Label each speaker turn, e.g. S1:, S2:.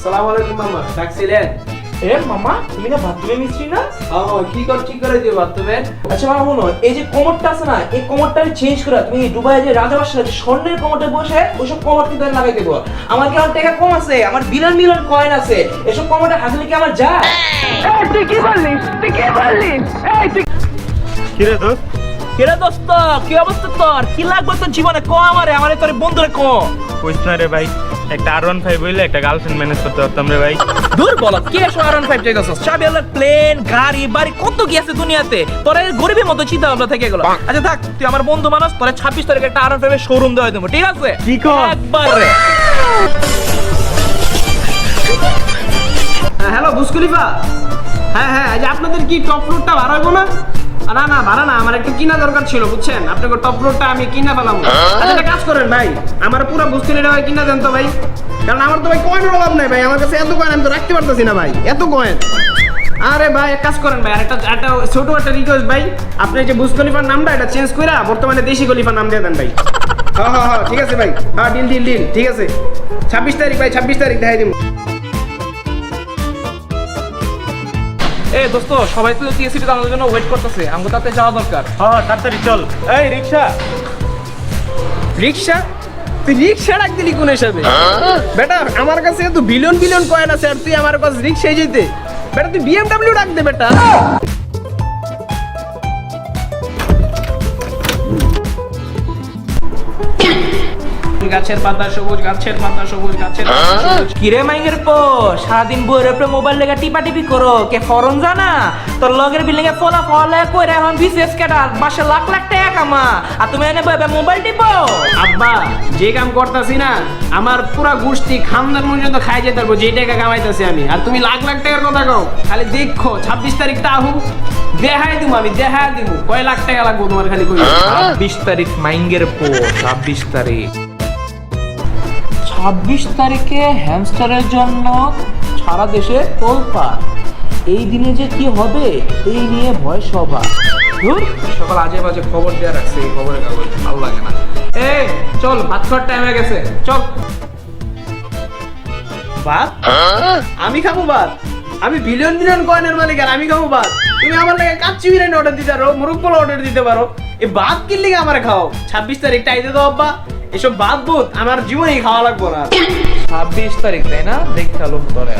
S1: আসসালামু আলাইকুম মামা, ডাকছিলেন?
S2: এ মামা, তুমি না বাথরুমে মিস্ত্রি না?
S1: কি করে দিও বাথরুমে?
S2: আচ্ছা মামা শোনো, এই যে কোমরটা আছে না, এই কোমরটা চেঞ্জ করে তুমি দুবাই যে রাজাবাসার যে স্বর্ণের কোমরটা বসে ওইসব কোমর কিন্তু আমি লাগাই দেবো। আমার কি আমার টাকা কম আছে, আমার বিলিয়ন মিলিয়ন কয়েন আছে, এসব কোমরটা হাসলে কি আমার যায়?
S3: তুই কি বললিস?
S4: কিরে দোস্ত?
S2: কিরে দোস্ত, কি অবস্থা তোর? কি লাগবে তোর জীবনে? ক আমারে তোর বন্ধুরে ক।
S4: কইস না রে ভাই, একটা R15 হইলে একটা গার্লফ্রেন্ড ম্যানেজ করতে পারতাম রে ভাই।
S2: দূর বল, কে R15 চাইতাছস? চাবিওয়ালা প্লেন, গাড়ি, বাড়ি কত কি আছে দুনিয়াতে? তোর এই গরিবের মতো চিন্তা ভাবনা থেকে গেল। আচ্ছা থাক, তুই আমার বন্ধু মানুষ, তোর 26 তারিখে একটা R15 এর শোরুম দেওয়া দেবো, ঠিক আছে?
S4: কি কর?
S2: একবার রে।
S1: হ্যালো বুসকুলিফা। হ্যাঁ, আজ আপনাদের কি টপ ফ্লোরটা ভাড়া হইব না? না ভাড়া না, আমার একটু কিনা দরকার ছিল, বুঝছেন? আপনাকে টপ ফ্লোরটা আমি কিনা পেলাম। আচ্ছা একটা কাজ করেন ভাই, আমার পুরো বুসকুলিটা ভাই কিনা দেন তো ভাই, কারণ আমার তো ভাই কয়েনের অভাব নাই ভাই, আমার কাছে এত কয়েন আমি তো রাখতে পারতেছি না ভাই, এত কয়েন। আরে ভাই এক কাজ করেন ভাই, একটা ছোট একটা রিকোয়েস্ট ভাই, আপনি যে বুস খলিফার নামটা এটা চেঞ্জ করে বর্তমানে দেশি খলিফার নাম দিয়ে দেন ভাই। হ্যাঁ ঠিক আছে ভাই, হ্যাঁ ডিল ঠিক আছে। 26 তারিখ ভাই, 26 তারিখ দেখাই দিব।
S2: এ দোস্ত, সবাই তো টিএসসি তে আমাদের জন্য ওয়েট করতেছে, আমাকে তাতে যাওয়া দরকার।
S4: হ্যাঁ তাড়াতাড়ি চল। এই রিকশা।
S1: রিকশা? তুই রিকশা ডাক দিলি কোন হিসাবে? বেটা আমার কাছে তো বিলিয়ন কয়েন আছে আর তুই আমার কাছে রিকশায় যেতে? বেটা তুই বিএমডব্লিউ ডাক দে বেটা। গাছের পাতা সবুজ, গাছের পাতা সবুজ, গাছের পাতা সবুজ।
S2: কিরে মাইঙ্গের পো, সারাদিন বইয়ের উপরে মোবাইল লেগে টিপি করো, কে ফরন জানা? তোর লগের বিল্ডিং এ ফলা কইরা এখন বিসিএস ক্যাডার মাসে লাখ টাকা কামা, আর তুমি এনে বইবে মোবাইল টিপো?
S1: আব্বা যে কাম করতাছি না, আমার পুরা গোষ্ঠী খানদান পর্যন্ত খাই যেতে পারবো যে টাকা কামাইতেছি আমি, আর তুমি লাখ টাকার কথা কও। খালি দেখো 26 তারিখটা আহু, দেখাই দিব আমি, দেখাই দিব কয় লাখ টাকা লাগবো তোমার, খালি কই।
S2: 26 তারিখ মাইঙ্গের পো, 26 তারিখ। 26 তারিখে হ্যামস্টারের জন্য সারা দেশে তোলপাড়। এই দিনে যে কি হবে এই নিয়ে ভয় সভা। সকাল আজে বাজে খবর দেওয়া রাখছে এই খবরের কাগজ, ভালো লাগে না। এই চল, ভাত খাওয়ার টাইম হয়ে গেছে, চল।
S1: ভাত? আমি খাবো ভাত? আমি বিলিয়ন কয়েনের মালিক আর আমি খাবো ভাত? তুমি আমার লাগে কাচ্চি বিরিয়ানি অর্ডার দিতে পারো, মুরগ পোলাও অর্ডার দিতে পারো, এই ভাত কিনলে আমার খাও। 26 তারিখটা আইতে দাও আব্বা, এসব ভাত বুত আমার জীবনেই খাওয়া লাগবো না।
S2: 26 তারিখ তাই না? দেখতে আলো ধরে